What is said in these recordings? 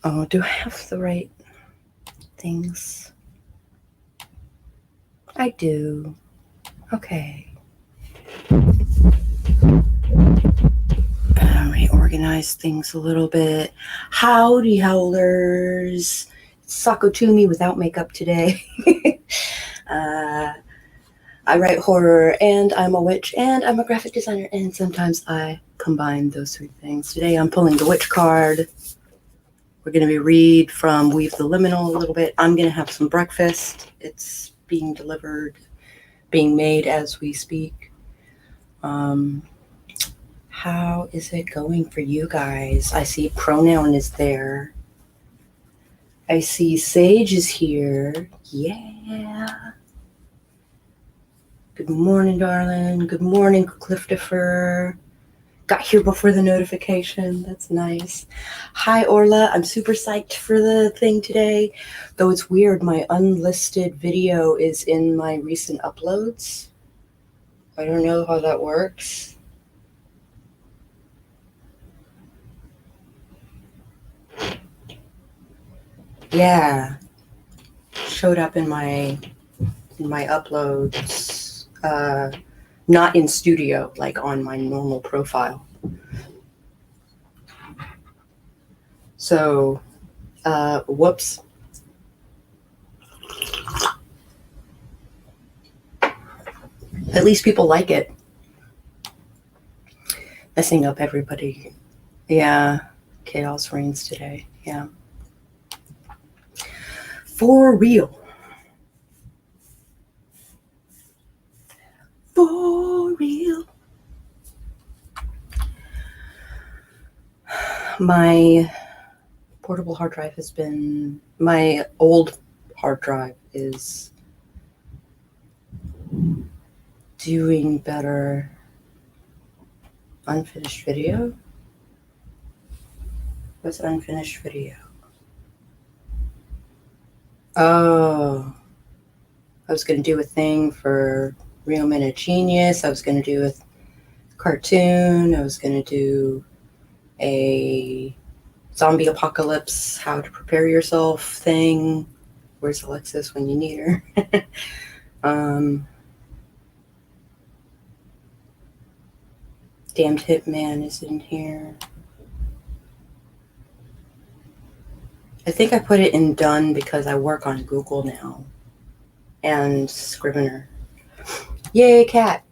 Oh, do I have the right things? I do. Okay. Reorganize things a little bit. Howdy, howlers. Sako to me without makeup today. I write horror, and I'm a witch, and I'm a graphic designer, and sometimes I combine those three things. Today I'm pulling the witch card. We're going to be read from Weave the Liminal a little bit. I'm going to have some breakfast. It's being delivered, being made as we speak. How is it going for you guys? I see Pronoun is there. I see Sage is here. Yeah. Good morning, darling. Good morning, Cliftifer. Got here before the notification. That's nice. Hi, Orla. I'm super psyched for the thing today. Though it's weird, my unlisted video is in my recent uploads. I don't know how that works. Yeah. Showed up in my uploads. Not in studio, like on my normal profile. So, whoops. At least people like it. Messing up everybody. Yeah. Chaos reigns today. Yeah. For real. For real. My portable hard drive has been, my old hard drive is doing better. Unfinished video? What's unfinished video? Oh, I was going to do a thing for Real Men of Genius. I was going to do a cartoon. I was going to do a zombie apocalypse, how to prepare yourself thing. Where's Alexis when you need her? Damned Hitman is in here. I think I put it in done because I work on Google now and Scrivener. Yay, cat.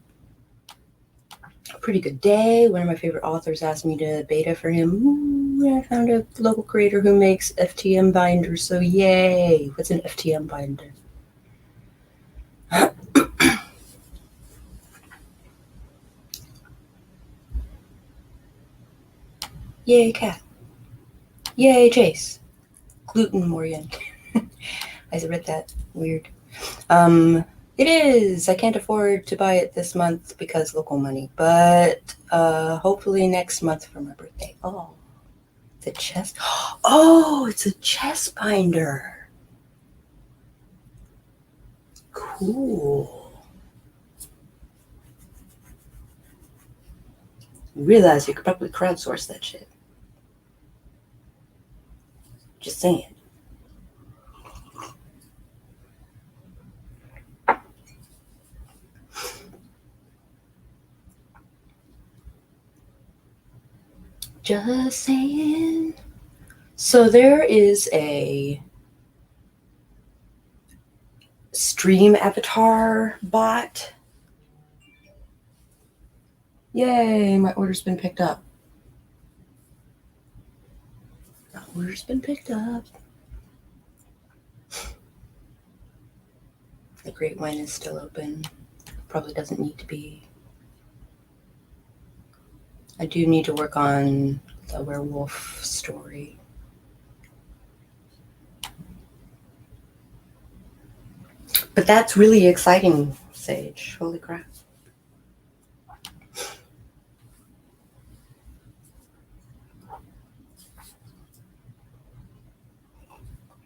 A pretty good day. One of my favorite authors asked me to beta for him. Ooh, I found a local creator who makes FTM binders, so yay. What's an FTM binder? Yay, cat. Yay, Jace. Gluten Morgan. I read that. Weird. It is. I can't afford to buy it this month because local money, but hopefully next month for my birthday. Oh, the chest. Oh, it's a chest binder. Cool. Realize you could probably crowdsource that shit. Just saying. Just saying. So there is a stream avatar bot. Yay, my order's been picked up. My order's been picked up. The Great Wine is still open. Probably doesn't need to be. I do need to work on the werewolf story. But that's really exciting, Sage. Holy crap.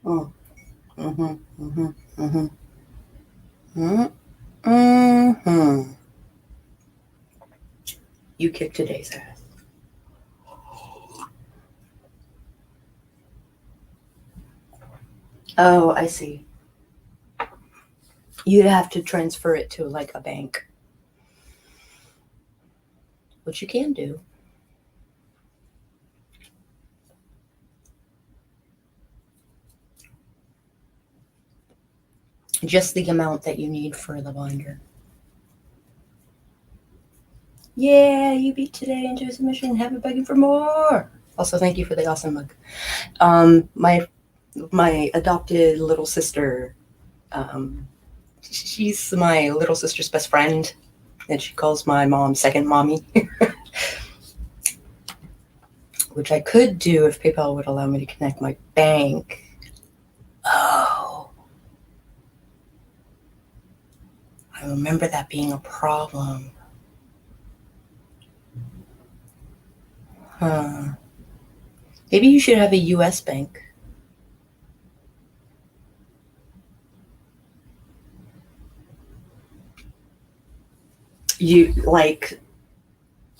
Oh. You kicked today's ass. Oh, I see. You'd have to transfer it to like a bank, which you can do. Just the amount that you need for the binder. Yeah, you beat today into a submission. Have it begging for more. Also, thank you for the awesome mug. My adopted little sister, she's my little sister's best friend, and she calls my mom second mommy, which I could do if PayPal would allow me to connect my bank. Oh, I remember that being a problem. Huh. Maybe you should have a US bank. You like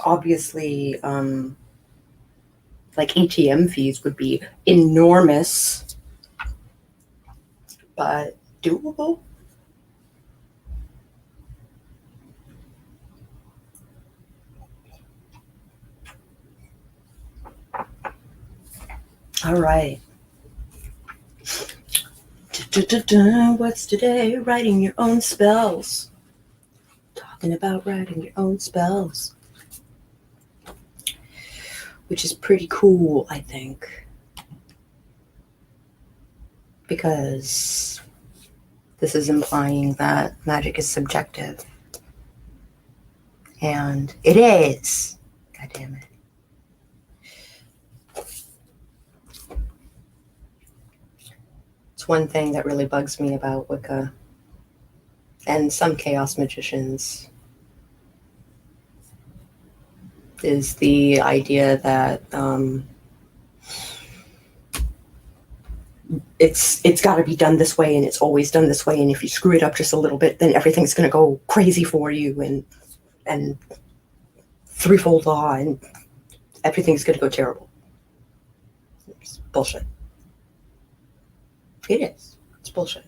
obviously like ATM fees would be enormous, but doable. All right. What's today? Writing your own spells. Talking about writing your own spells, which is pretty cool, I think, because this is implying that magic is subjective, and it is. God damn it. It's one thing that really bugs me about Wicca and some chaos magicians is the idea that it's got to be done this way, and it's always done this way, and if you screw it up just a little bit, then everything's going to go crazy for you, and threefold law, and everything's going to go terrible. It's bullshit. It is. It's bullshit.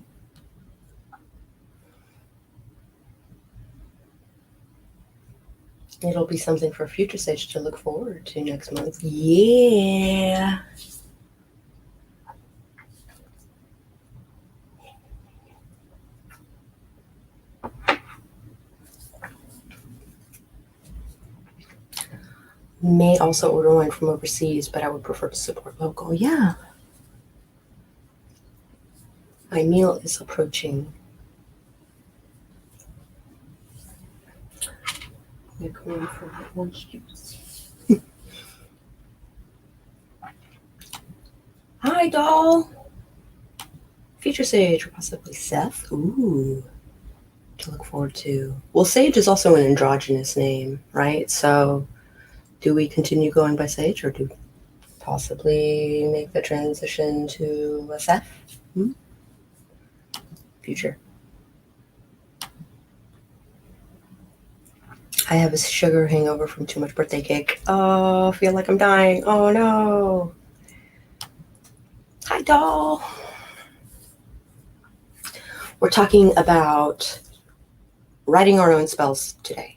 It'll be something for Future Sage to look forward to next month. Yeah. May also order wine from overseas, but I would prefer to support local. Yeah. My meal is approaching. I'm going for orange juice. Hi, doll. Future Sage, or possibly Seth. Ooh. To look forward to. Well, Sage is also an androgynous name, right? So do we continue going by Sage, or do we possibly make the transition to a Seth? Future. I have a sugar hangover from too much birthday cake. Oh, I feel like I'm dying. Oh, no. Hi, doll. We're talking about writing our own spells today,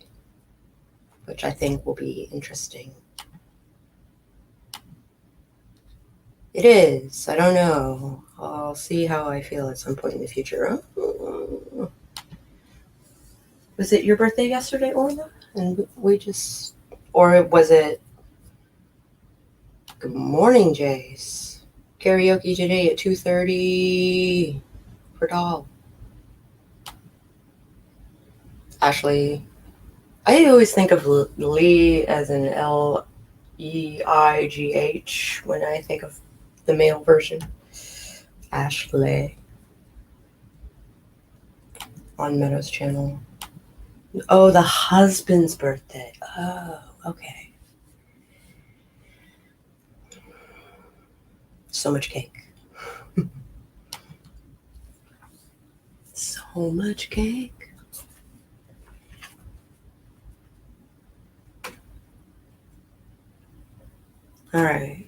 which I think will be interesting. It is. I don't know. I'll see how I feel at some point in the future. Was it your birthday yesterday, Orla? And we just... Or was it... Good morning, Jace. Karaoke today at 2:30 for doll. Ashley. I always think of Lee as an Leigh when I think of the male version. Ashley. On Meadows channel. Oh, the husband's birthday. Oh, okay. So much cake. So much cake. All right.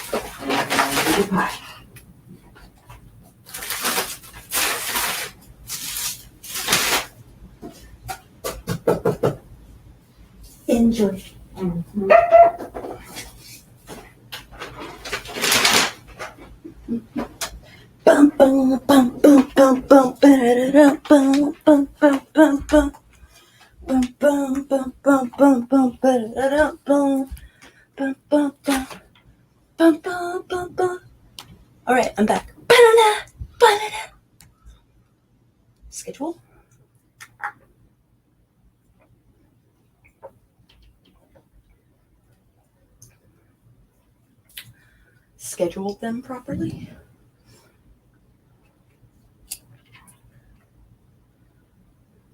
Enjoy. Mm-hmm. Bum bum bum bum bum bum ba-da-da-da, bum bum bum bum bum bum bum bum bum bum bum ba-da-da-da, bum bum bum bum bum bum bum bum. All right, I'm back. Ba-da-da, ba-da-da. Schedule. Schedule them properly.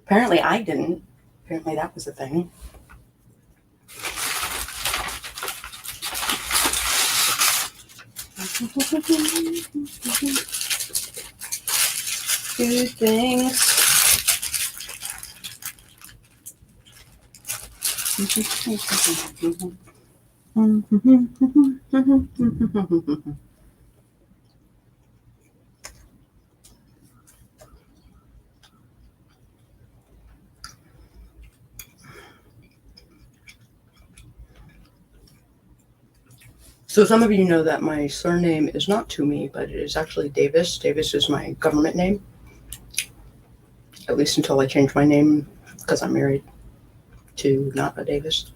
Apparently I didn't. Apparently that was a thing. Good things. So some of you know that my surname is not Toomey, but it is actually Davis. Davis is my government name, at least until I change my name because I'm married to not a Davis.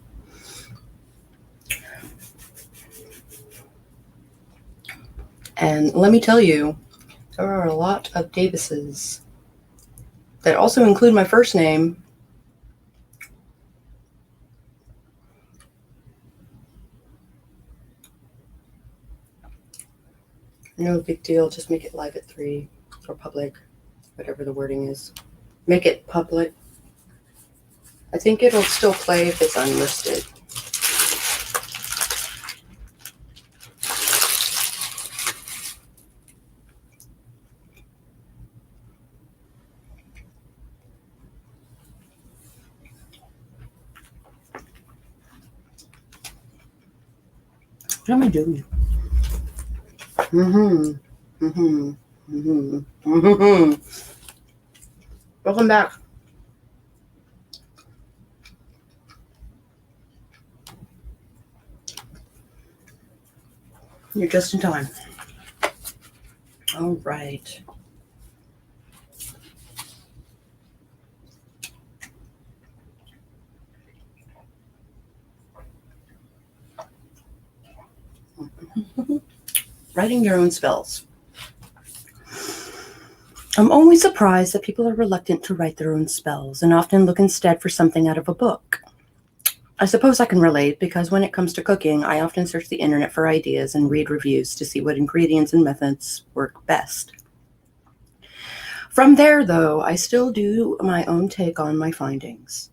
And let me tell you, there are a lot of Davises that also include my first name. No big deal, just make it live at 3 or public, whatever the wording is. Make it public. I think it'll still play if it's unlisted. What am I doing? Welcome back. You're just in time. All right. Writing your own spells. I'm always surprised that people are reluctant to write their own spells and often look instead for something out of a book. I suppose I can relate because when it comes to cooking, I often search the internet for ideas and read reviews to see what ingredients and methods work best. From there, though, I still do my own take on my findings.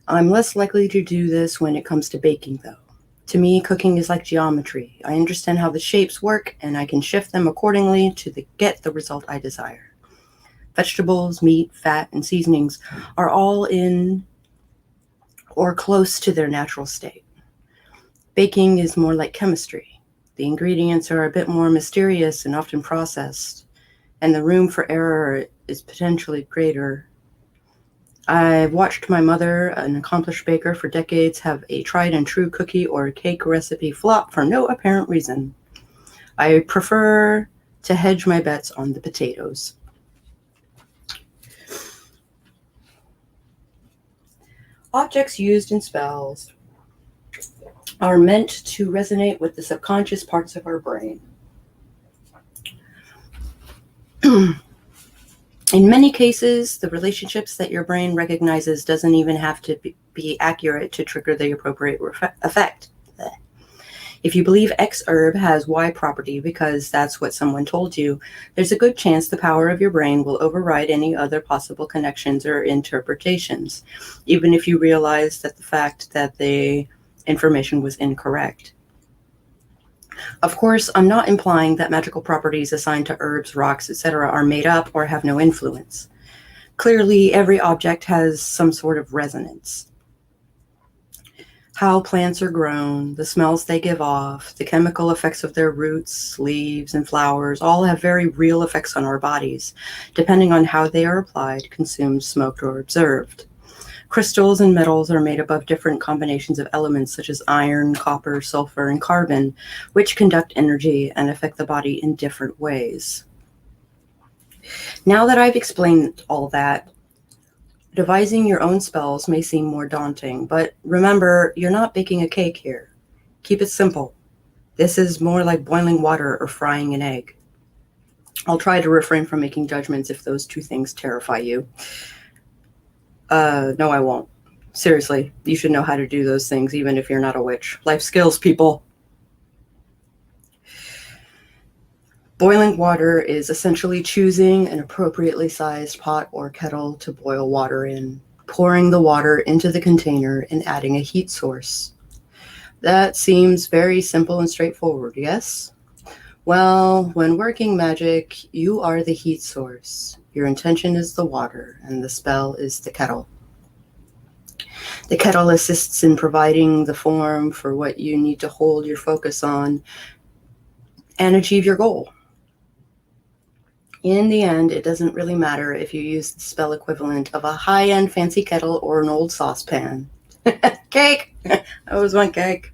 I'm less likely to do this when it comes to baking, though. To me, cooking is like geometry. I understand how the shapes work, and I can shift them accordingly to get the result I desire. Vegetables, meat, fat, and seasonings are all in or close to their natural state. Baking is more like chemistry. The ingredients are a bit more mysterious and often processed, and the room for error is potentially greater. I've watched my mother, an accomplished baker for decades, have a tried and true cookie or cake recipe flop for no apparent reason. I prefer to hedge my bets on the potatoes. Objects used in spells are meant to resonate with the subconscious parts of our brain. In many cases, the relationships that your brain recognizes doesn't even have to be accurate to trigger the appropriate effect. If you believe X herb has Y property because that's what someone told you, there's a good chance the power of your brain will override any other possible connections or interpretations, even if you realize that the fact that the information was incorrect. Of course, I'm not implying that magical properties assigned to herbs, rocks, etc. are made up or have no influence. Clearly, every object has some sort of resonance. How plants are grown, the smells they give off, the chemical effects of their roots, leaves, and flowers all have very real effects on our bodies, depending on how they are applied, consumed, smoked, or observed. Crystals and metals are made up of different combinations of elements such as iron, copper, sulfur, and carbon, which conduct energy and affect the body in different ways. Now that I've explained all that, devising your own spells may seem more daunting, but remember, you're not baking a cake here. Keep it simple. This is more like boiling water or frying an egg. I'll try to refrain from making judgments if those two things terrify you. No, I won't. Seriously, you should know how to do those things even if you're not a witch. Life skills, people. Boiling water is essentially choosing an appropriately sized pot or kettle to boil water in, pouring the water into the container, and adding a heat source. That seems very simple and straightforward, yes? Well, when working magic, you are the heat source. Your intention is the water, and the spell is the kettle. The kettle assists in providing the form for what you need to hold your focus on and achieve your goal. In the end, it doesn't really matter if you use the spell equivalent of a high-end fancy kettle or an old saucepan. Cake! I always want cake.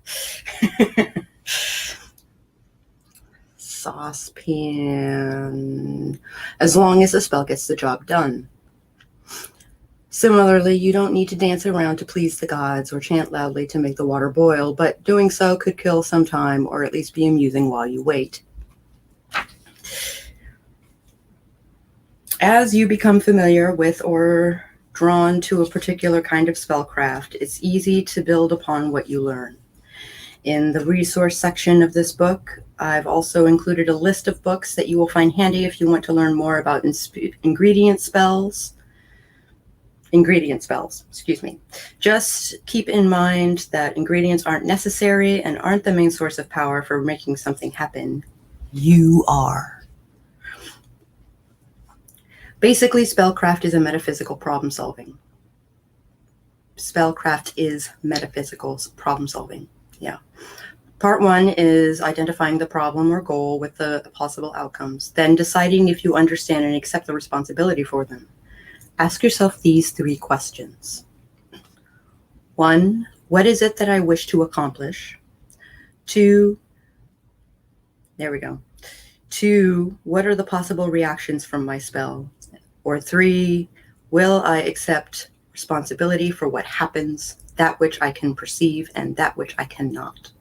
Saucepan. As long as the spell gets the job done. Similarly, you don't need to dance around to please the gods or chant loudly to make the water boil, but doing so could kill some time or at least be amusing while you wait. As you become familiar with or drawn to a particular kind of spellcraft, it's easy to build upon what you learn. In the resource section of this book, I've also included a list of books that you will find handy if you want to learn more about ingredient spells. Just keep in mind that ingredients aren't necessary and aren't the main source of power for making something happen. You are. Basically, spellcraft is a metaphysical problem solving. Spellcraft is metaphysical problem solving. Yeah. Part 1 is identifying the problem or goal with the possible outcomes, then deciding if you understand and accept the responsibility for them. Ask yourself these 3 questions. 1, what is it that I wish to accomplish? 2, 2, what are the possible reactions from my spell? Or 3, will I accept responsibility for what happens, that which I can perceive and that which I cannot?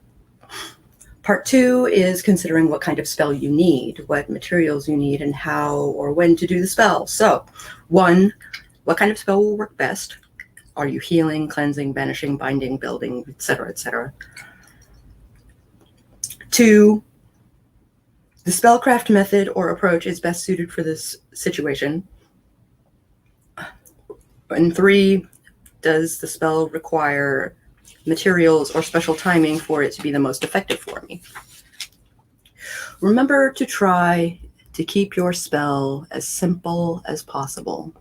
Part 2 is considering what kind of spell you need, what materials you need, and how or when to do the spell. So, 1, what kind of spell will work best? Are you healing, cleansing, banishing, binding, building, etc., etc.? 2, the spellcraft method or approach is best suited for this situation. And 3, does the spell require materials or special timing for it to be the most effective for me? Remember to try to keep your spell as simple as possible.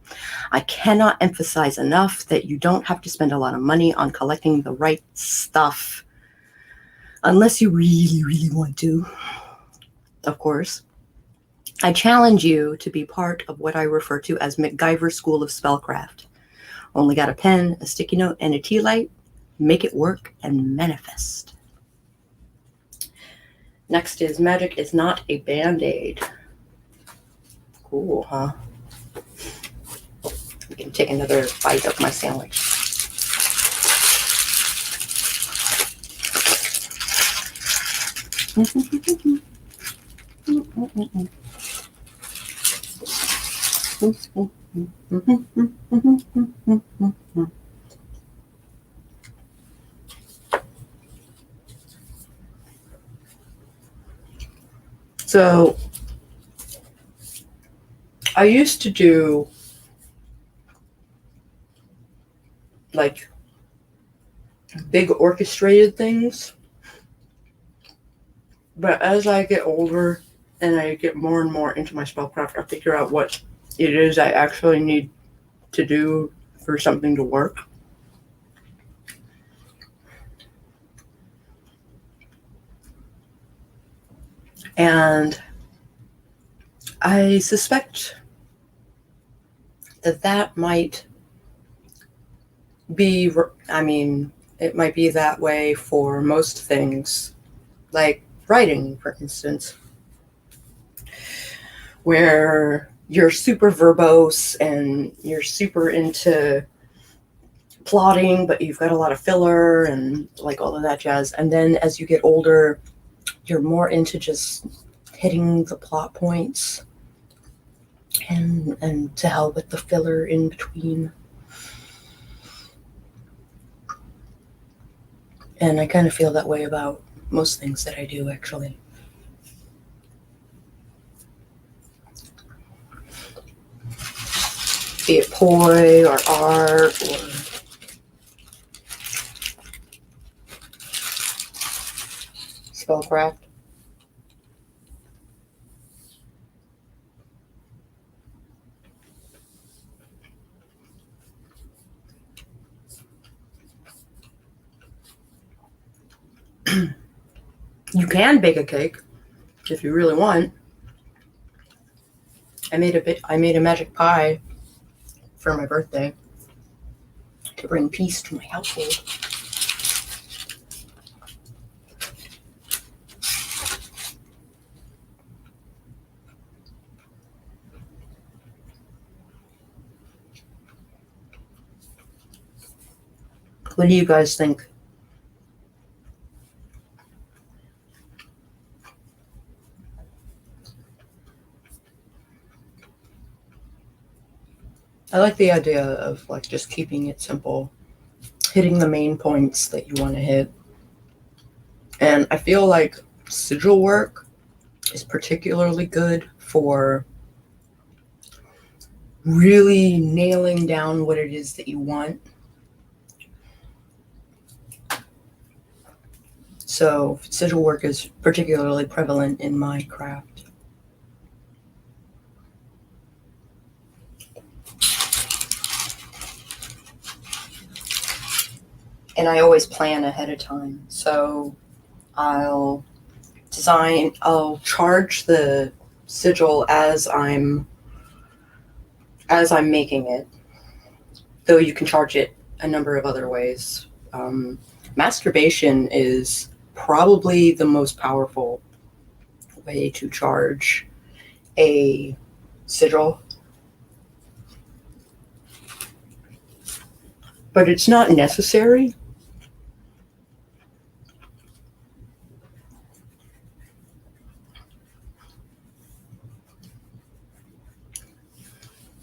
I cannot emphasize enough that you don't have to spend a lot of money on collecting the right stuff, unless you really, really want to, of course. I challenge you to be part of what I refer to as MacGyver School of Spellcraft. Only got a pen, a sticky note, and a tea light. Make it work and manifest. Next is magic is not a band-aid. Cool, huh? I can take another bite of my sandwich. So I used to do like big orchestrated things, but as I get older and I get more and more into my spellcraft, I figure out what it is I actually need to do for something to work. And I suspect that might it might be that way for most things, like writing, for instance, where you're super verbose and you're super into plotting, but you've got a lot of filler and like all of that jazz. And then as you get older, you're more into just hitting the plot points and to hell with the filler in between. And I kind of feel that way about most things that I do, actually. Be it poi or art or spellcraft. You can bake a cake if you really want. I made a magic pie for my birthday to bring peace to my household. What do you guys think? I like the idea of like just keeping it simple, hitting the main points that you want to hit. And I feel like sigil work is particularly good for really nailing down what it is that you want. So sigil work is particularly prevalent in my craft. And I always plan ahead of time. So I'll charge the sigil as I'm making it, though you can charge it a number of other ways. Masturbation is probably the most powerful way to charge a sigil, but it's not necessary.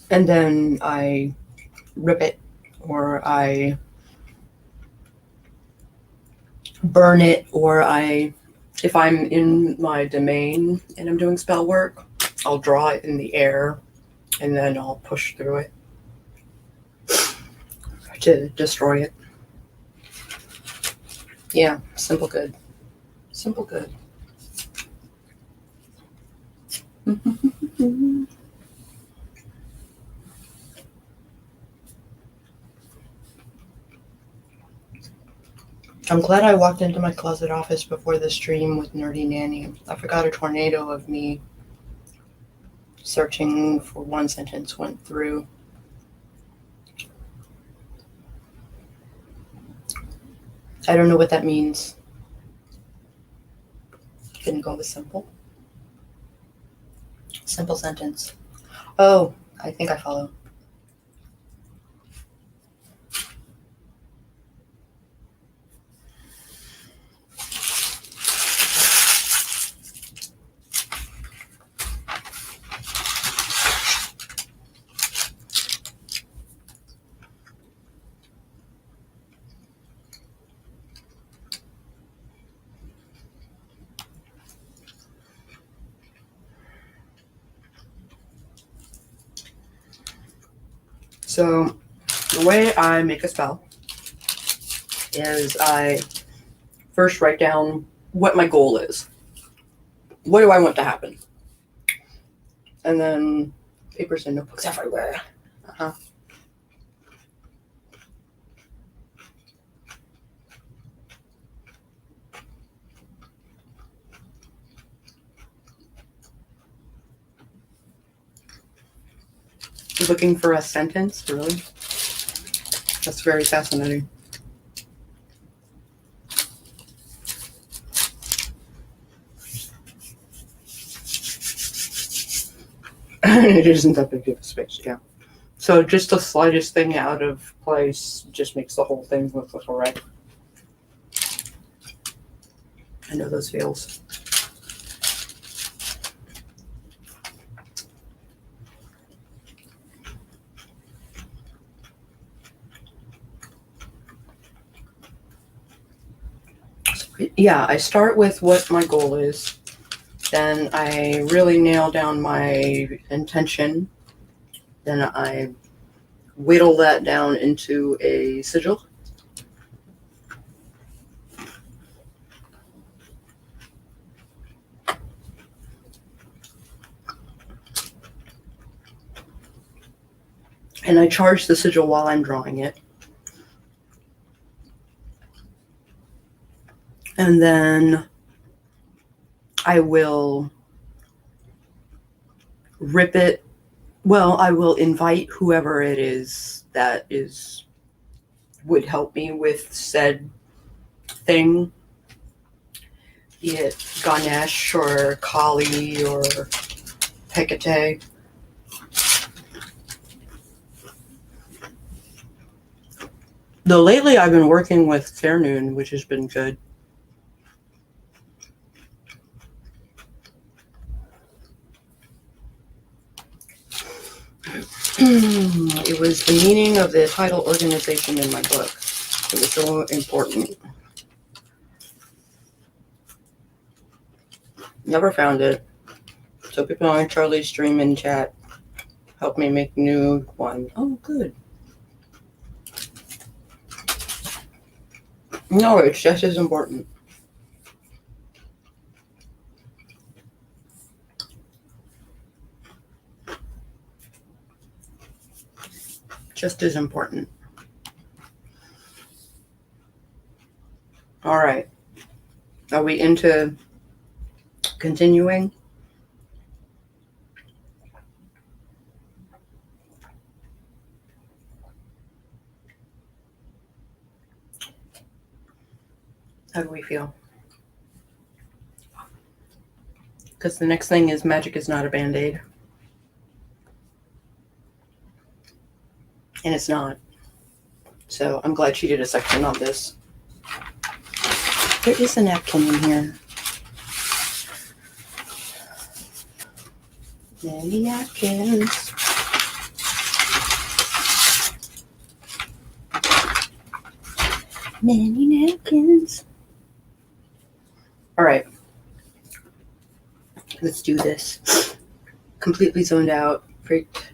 And then I rip it, or I burn it, or if I'm in my domain and I'm doing spell work, I'll draw it in the air and then I'll push through it to destroy it. Yeah, simple good. Simple good. I'm glad I walked into my closet office before the stream with Nerdy Nanny. I forgot a tornado of me searching for one sentence went through. I don't know what that means. Didn't go with simple. Simple sentence. Oh, I think I follow. So the way I make a spell is I first write down what my goal is. What do I want to happen? And then papers and notebooks everywhere. Looking for a sentence, really? That's very fascinating. It isn't that big of a space, yeah. So just the slightest thing out of place just makes the whole thing look like a wreck. I know those feels. Yeah, I start with what my goal is. Then I really nail down my intention. Then I whittle that down into a sigil. And I charge the sigil while I'm drawing it. And then I will rip it. Well, I will invite whoever it is that would help me with said thing, be it Ganesh or Kali or Hecate. Though lately I've been working with Fair Noon, which has been good. It was the meaning of the title organization in my book. It was so important. Never found it. So people on Charlie's stream and chat help me make new one. Oh, good. No, it's just as important. Just as important. All right. Are we into continuing? How do we feel? Because the next thing is magic is not a band-aid. And it's not. So I'm glad she did a section on this. There is a napkin in here. Many napkins. Many napkins. All right. Let's do this. Completely zoned out. Freaked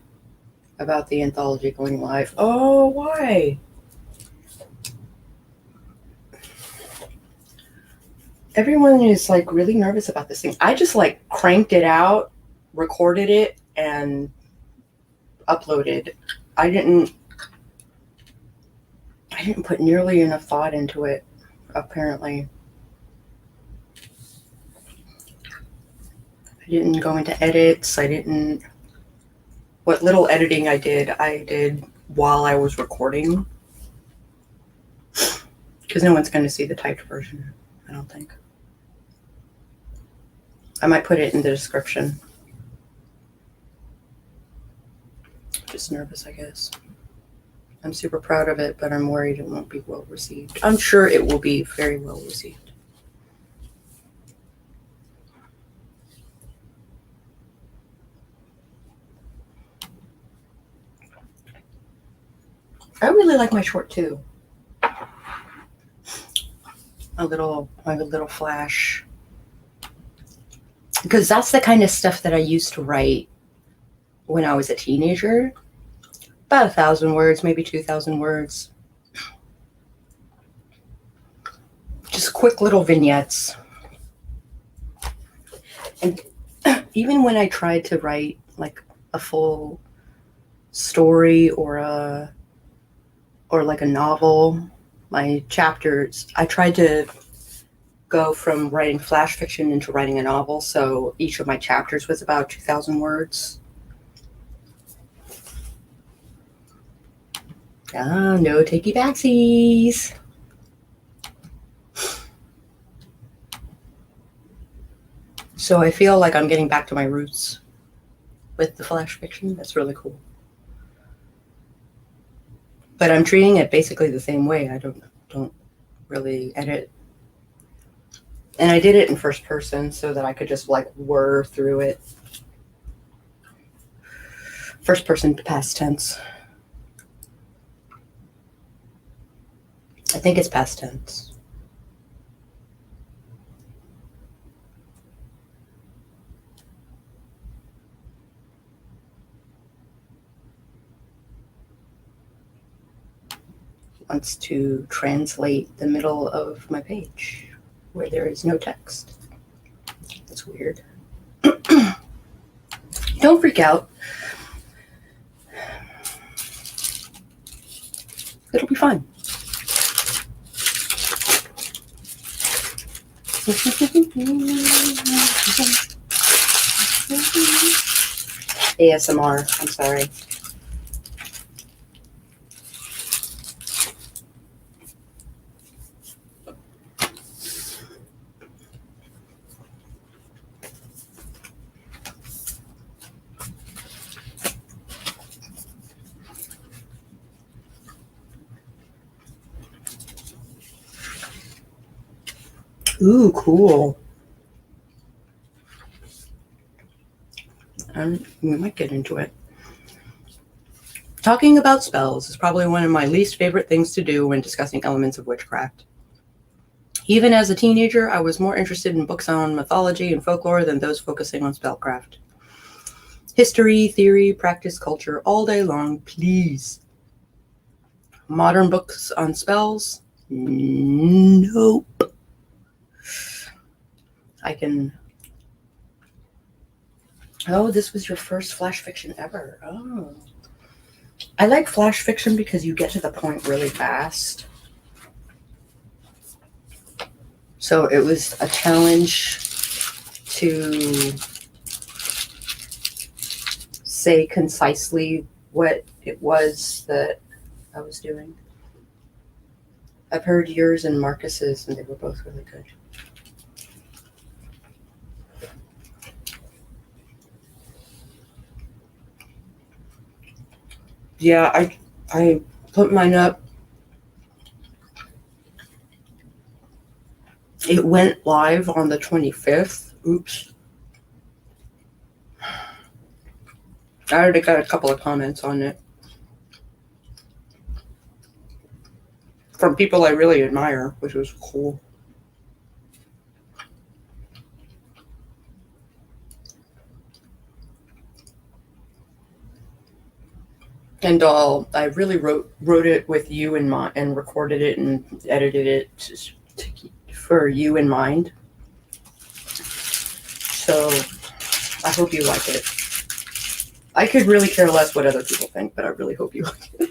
about the anthology going live. Oh, why? Everyone is like really nervous about this thing. I just like cranked it out, recorded it, and uploaded. I didn't put nearly enough thought into it, apparently. I didn't go into edits. What little editing I did while I was recording. Because no one's going to see the typed version, I don't think. I might put it in the description. Just nervous, I guess. I'm super proud of it, but I'm worried it won't be well received. I'm sure it will be very well received. I really like my short too. A little flash. Because that's the kind of stuff that I used to write when I was a teenager. About 1,000 words, maybe 2,000 words. Just quick little vignettes. And even when I tried to write like a full story or like a novel, my chapters, I tried to go from writing flash fiction into writing a novel. So each of my chapters was about 2,000 words. No takey backsies. So I feel like I'm getting back to my roots with the flash fiction. That's really cool. But I'm treating it basically the same way. I don't really edit. And I did it in first person so that I could just like whir through it. First person past tense. I think it's past tense. Wants to translate the middle of my page where there is no text. That's weird. Don't freak out. It'll be fine. ASMR, I'm sorry. Ooh, cool. We might get into it. Talking about spells is probably one of my least favorite things to do when discussing elements of witchcraft. Even as a teenager, I was more interested in books on mythology and folklore than those focusing on spellcraft. History, theory, practice, culture, all day long, please. Modern books on spells? Nope. Oh, this was your first flash fiction ever. Oh. I like flash fiction because you get to the point really fast. So it was a challenge to say concisely what it was that I was doing. I've heard yours and Marcus's, and they were both really good. Yeah, I put mine up. It went live on the 25th. Oops. I already got a couple of comments on it from people I really admire, which was cool. And I really wrote it with you in mind and recorded it and edited it for you in mind. So I hope you like it. I could really care less what other people think, but I really hope you like it.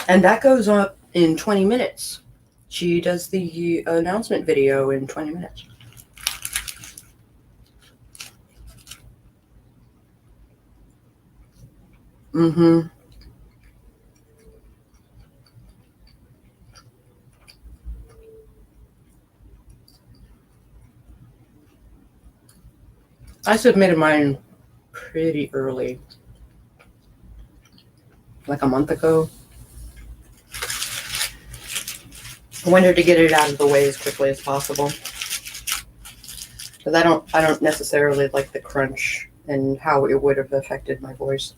And that goes up in 20 minutes. She does the announcement video in 20 minutes. Mm-hmm. I submitted mine pretty early, like a month ago. I wanted to get it out of the way as quickly as possible. Because I don't necessarily like the crunch and how it would have affected my voice.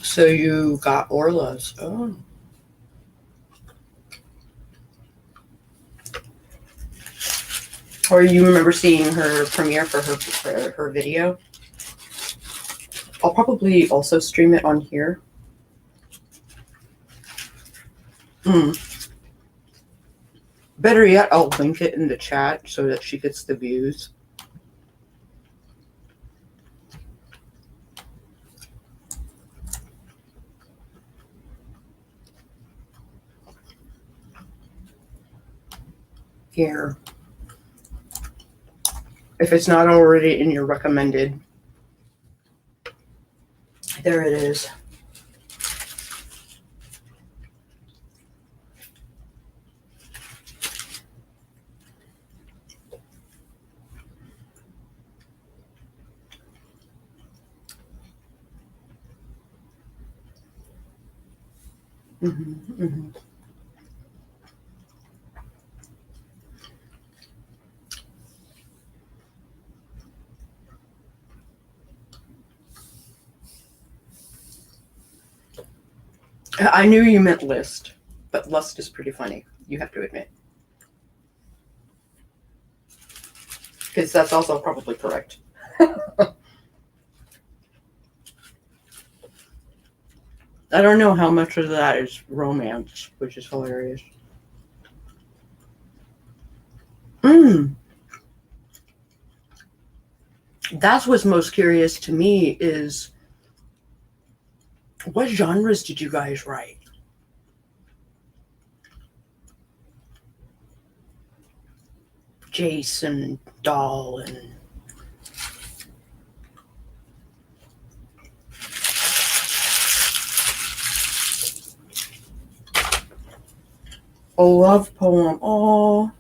So you got Orla's. Oh. Or you remember seeing her premiere for her video? I'll probably also stream it on here. Better yet, I'll link it in the chat so that she gets the views. Here. If it's not already in your recommended, there it is. I knew you meant list, but lust is pretty funny, you have to admit. Because that's also probably correct. I don't know how much of that is romance, which is hilarious. That's what's most curious to me is, what genres did you guys write? Jace and Doll and... A love poem. Oh.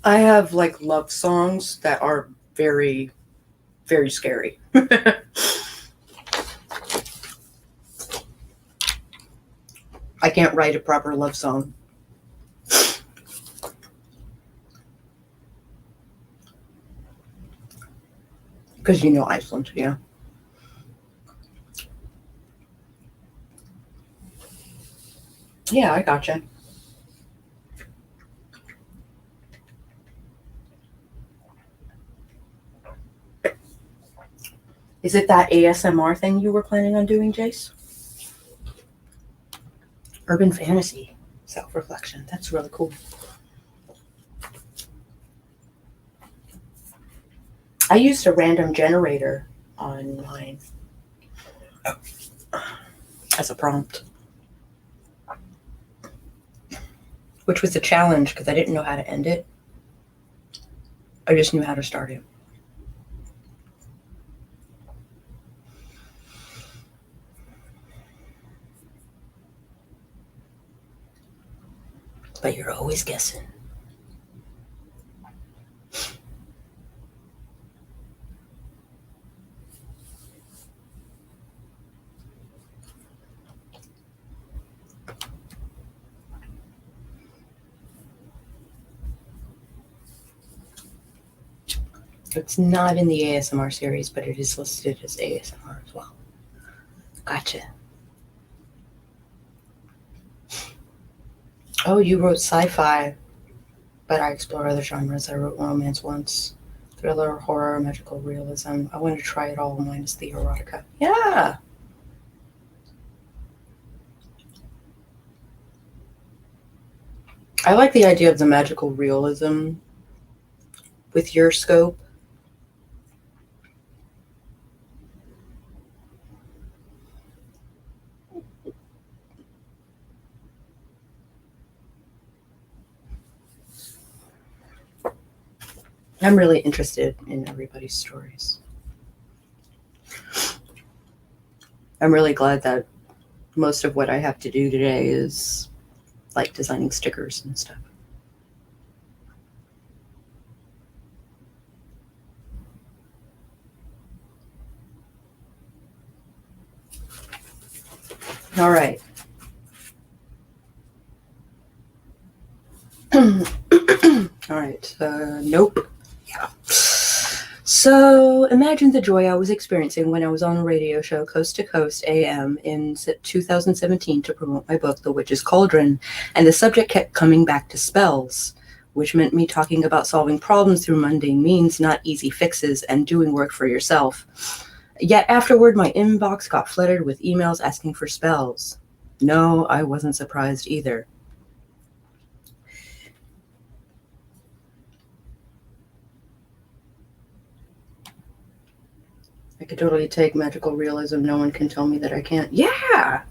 I have like love songs that are very, very scary. I can't write a proper love song. Because you know Iceland, yeah. Yeah, I gotcha. Is it that ASMR thing you were planning on doing, Jace? Urban fantasy, self-reflection. That's really cool. I used a random generator online as a prompt, which was a challenge because I didn't know how to end it. I just knew how to start it. But you're always guessing. It's not in the ASMR series, but it is listed as ASMR as well. Gotcha. Oh, you wrote sci-fi, but I explore other genres. I wrote romance once, thriller, horror, magical realism. I want to try it all minus the erotica. Yeah. I like the idea of the magical realism with your scope. I'm really interested in everybody's stories. I'm really glad that most of what I have to do today is like designing stickers and stuff. All right. All right. Nope. Yeah. So imagine the joy I was experiencing when I was on a radio show, Coast to Coast AM, in 2017 to promote my book, The Witch's Cauldron, and the subject kept coming back to spells, which meant me talking about solving problems through mundane means, not easy fixes, and doing work for yourself. Yet afterward, my inbox got flooded with emails asking for spells. No, I wasn't surprised either. I could totally take magical realism. No one can tell me that I can't. Yeah!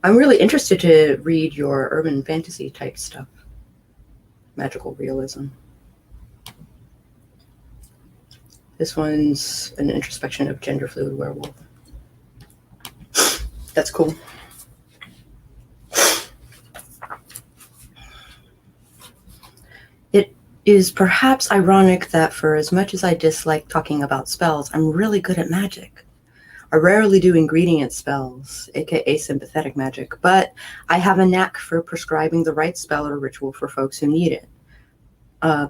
I'm really interested to read your urban fantasy type stuff. Magical realism. This one's an introspection of gender fluid werewolf. That's cool. It is perhaps ironic that for as much as I dislike talking about spells, I'm really good at magic. I rarely do ingredient spells, aka sympathetic magic, but I have a knack for prescribing the right spell or ritual for folks who need it.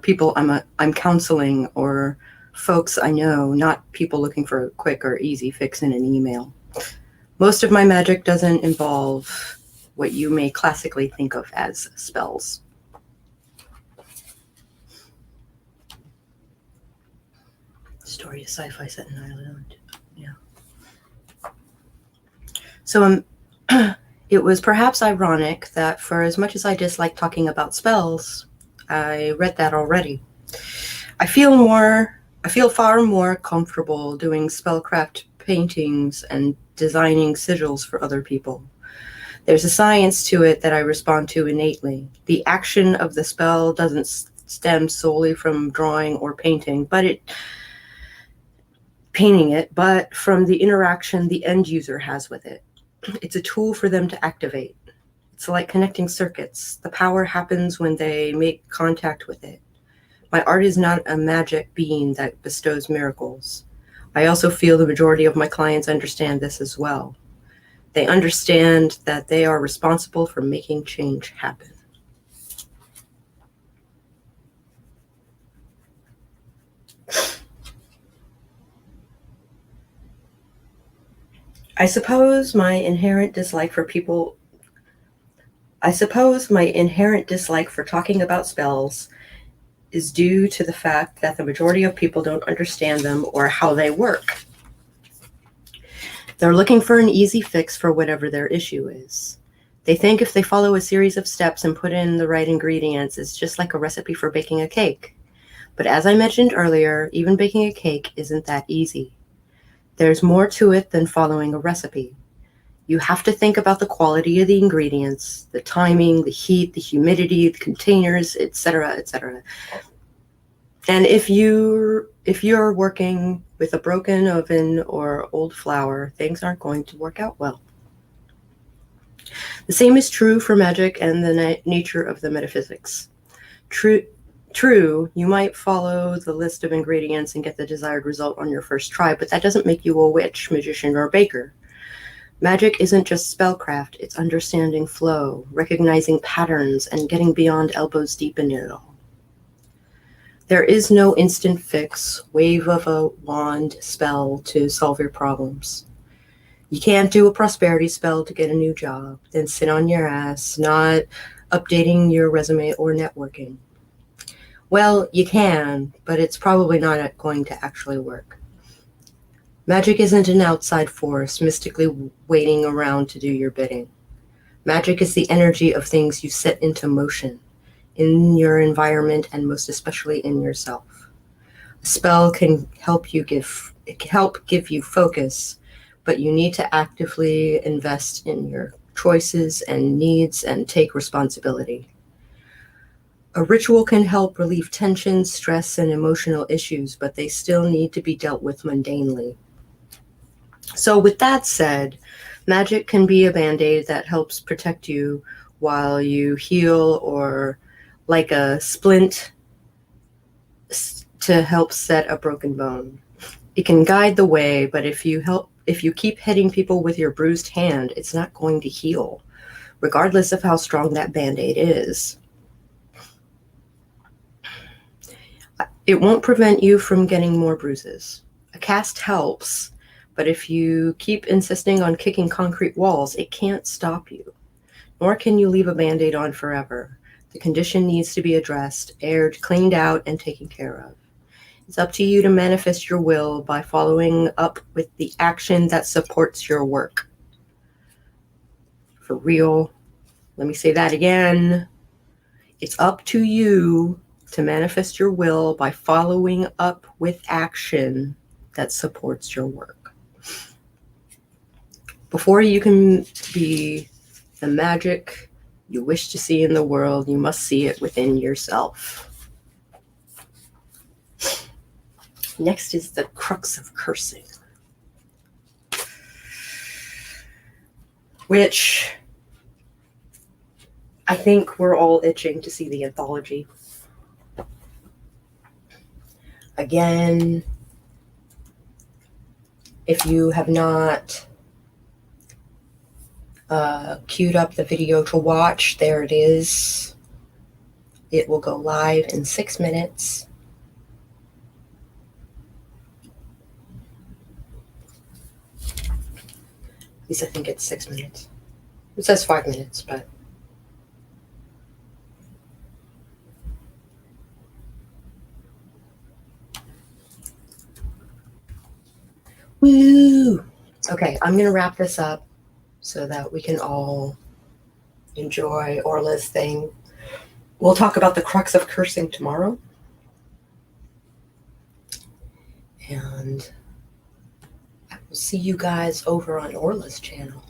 People I'm counseling, or folks I know, not people looking for a quick or easy fix in an email. Most of my magic doesn't involve what you may classically think of as spells. Story of sci-fi set in Ireland. Yeah. So it was perhaps ironic that for as much as I dislike talking about spells, I read that already. I feel far more comfortable doing spellcraft paintings and designing sigils for other people. There's a science to it that I respond to innately. The action of the spell doesn't stem solely from drawing or painting, but from the interaction the end user has with it. It's a tool for them to activate. It's like connecting circuits. The power happens when they make contact with it. My art is not a magic bean that bestows miracles. I also feel the majority of my clients understand this as well. They understand that they are responsible for making change happen. I suppose my inherent dislike for talking about spells is due to the fact that the majority of people don't understand them or how they work. They're looking for an easy fix for whatever their issue is. They think if they follow a series of steps and put in the right ingredients, it's just like a recipe for baking a cake. But as I mentioned earlier, even baking a cake isn't that easy. There's more to it than following a recipe. You have to think about the quality of the ingredients, the timing, the heat, the humidity, the containers, etc., etc. And if you're working with a broken oven or old flour, things aren't going to work out well. The same is true for magic and the nature of the metaphysics. True, you might follow the list of ingredients and get the desired result on your first try, but that doesn't make you a witch, magician, or baker. Magic isn't just spellcraft, it's understanding flow, recognizing patterns, and getting beyond elbows deep in it all. There is no instant fix, wave of a wand spell to solve your problems. You can't do a prosperity spell to get a new job, then sit on your ass, not updating your resume or networking. Well, you can, but it's probably not going to actually work. Magic isn't an outside force mystically waiting around to do your bidding. Magic is the energy of things you set into motion in your environment and most especially in yourself. A spell can help give you focus, but you need to actively invest in your choices and needs and take responsibility. A ritual can help relieve tension, stress, and emotional issues, but they still need to be dealt with mundanely. So with that said, magic can be a band-aid that helps protect you while you heal, or like a splint to help set a broken bone. It can guide the way, but if you keep hitting people with your bruised hand, it's not going to heal, regardless of how strong that band-aid is. It won't prevent you from getting more bruises. A cast helps, but if you keep insisting on kicking concrete walls, it can't stop you. Nor can you leave a Band-Aid on forever. The condition needs to be addressed, aired, cleaned out, and taken care of. It's up to you to manifest your will by following up with the action that supports your work. For real. Let me say that again. It's up to you to manifest your will by following up with action that supports your work. Before you can be the magic you wish to see in the world, you must see it within yourself. Next is the crux of cursing, which I think we're all itching to see the anthology. Again, if you have not queued up the video to watch, there it is. It will go live in 6 minutes. At least I think it's 6 minutes. It says 5 minutes, but woo! Okay, I'm gonna wrap this up so that we can all enjoy Orla's thing. We'll talk about the crux of cursing tomorrow. And I will see you guys over on Orla's channel.